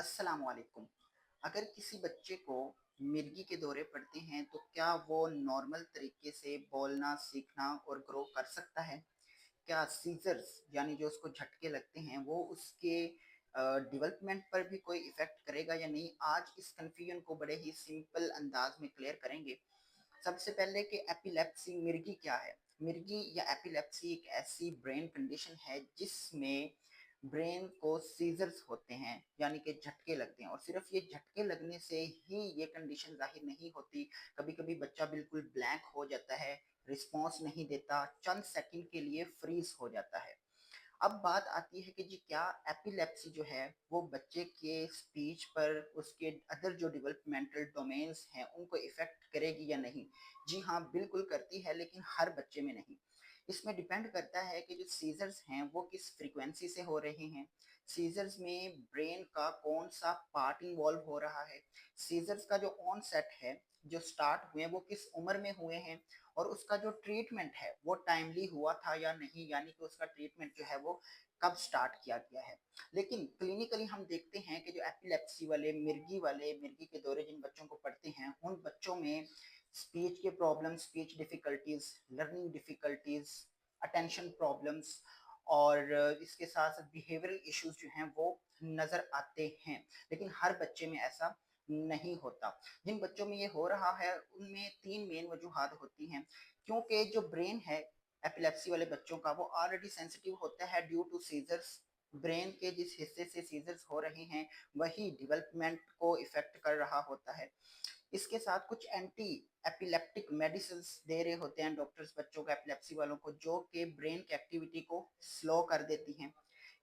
अस्सलाम वालेकुम। अगर किसी बच्चे को मिर्गी के दौरे पड़ते हैं तो क्या वो नॉर्मल तरीके से बोलना सीखना और ग्रो कर सकता है? क्या सीजर्स यानी जो उसको झटके लगते हैं वो उसके डेवलपमेंट पर भी कोई इफेक्ट करेगा या नहीं? आज इस कंफ्यूजन को बड़े ही सिंपल अंदाज में क्लियर करेंगे। सबसे पहले कि एपिलेप्सी मिर्गी क्या है? मिर्गी या एपिलेप्सी एक ऐसी ब्रेन कंडीशन है जिसमें ब्रेन को सीजर्स होते हैं यानी कि झटके लगते हैं और सिर्फ ये झटके लगने से ही ये कंडीशन जाहिर नहीं होती। कभी कभी बच्चा बिल्कुल ब्लैंक हो जाता है, रिस्पॉन्स नहीं देता, चंद सेकंड के लिए फ्रीज हो जाता है। अब बात आती है कि जी क्या एपिलेप्सी जो है वो बच्चे के स्पीच पर, उसके अदर जो डेवलपमेंटल डोमेन्स हैं उनको इफेक्ट करेगी या नहीं? जी हाँ, बिल्कुल करती है, लेकिन हर बच्चे में नहीं। इसमें डिपेंड करता है कि जो सीजर्स हैं वो किस फ्रीक्वेंसी से हो रहे हैं, सीजर्स में ब्रेन का कौन सा पार्ट इन्वॉल्व हो रहा है, सीजर्स का जो ऑन सेट है, जो स्टार्ट हुए वो किस उम्र में हुए हैं, और उसका जो ट्रीटमेंट है वो टाइमली हुआ था या नहीं, यानी कि उसका ट्रीटमेंट जो है वो कब स्टार्ट किया गया है। लेकिन क्लिनिकली हम देखते हैं कि जो एपिलेप्सी वाले मिर्गी के दौरे जिन बच्चों को पड़ते हैं उन बच्चों में स्पीच के problem, speech difficulties, learning difficulties, attention problems और इसके साथ साथ बिहेवियरल इश्यूज जो हैं वो नजर आते हैं। लेकिन हर बच्चे में ऐसा नहीं होता। जिन बच्चों में ये हो रहा है उनमें तीन मेन वजूहात होती हैं। क्योंकि जो ब्रेन है एपिलेप्सी वाले बच्चों का वो ऑलरेडी सेंसिटिव होता है ड्यू टू सीजर्स। ब्रेन के जिस हिस्से से सीजर्स हो रहे हैं वही डेवलपमेंट को इफेक्ट कर रहा होता है। इसके साथ कुछ एंटी एपिलेप्टिक मेडिसिन दे रहे होते हैं डॉक्टर्स बच्चों को, एपिलेप्सी वालों को, जो कि ब्रेन की एक्टिविटी को स्लो कर देती हैं।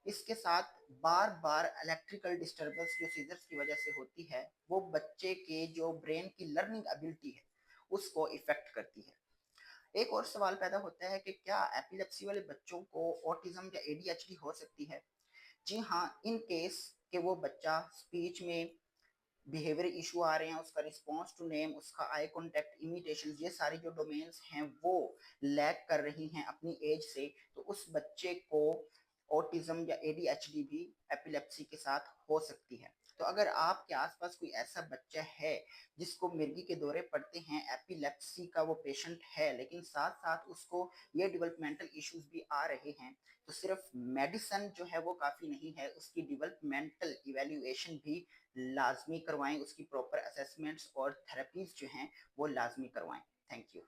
इसके साथ बार बार इलेक्ट्रिकल डिस्टरबेंस जो सीजर्स की वजह से होती है वो बच्चे के जो ब्रेन की लर्निंग एबिलिटी है उसको इफेक्ट करती है। एक और सवाल पैदा होता है कि क्या एपिलेप्सी वाले बच्चों को ऑटिज्म या एडीएचडी हो सकती है? जी हाँ, इन केस कि वो बच्चा स्पीच में बिहेवियर इशू आ रहे हैं, उसका रिस्पॉन्स टू नेम, उसका आई कॉन्टेक्ट, इमिटेशन, ये सारी जो डोमेन्स हैं वो लैक कर रही हैं अपनी एज से, तो उस बच्चे को ऑटिज्म या एडीएचडी भी एपिलेप्सी के साथ हो सकती है। तो अगर आपके आसपास कोई ऐसा बच्चा है जिसको मिर्गी के दौरे पड़ते हैं, एपिलेप्सी का वो पेशेंट है, लेकिन साथ साथ उसको ये डेवलपमेंटल इश्यूज भी आ रहे हैं, तो सिर्फ मेडिसन जो है वो काफी नहीं है, उसकी डेवलपमेंटल इवेल्युएशन भी लाजमी करवाएं, उसकी प्रॉपर असेसमेंट्स और थेरेपीज जो हैं वो लाजमी करवाएं। Thank you.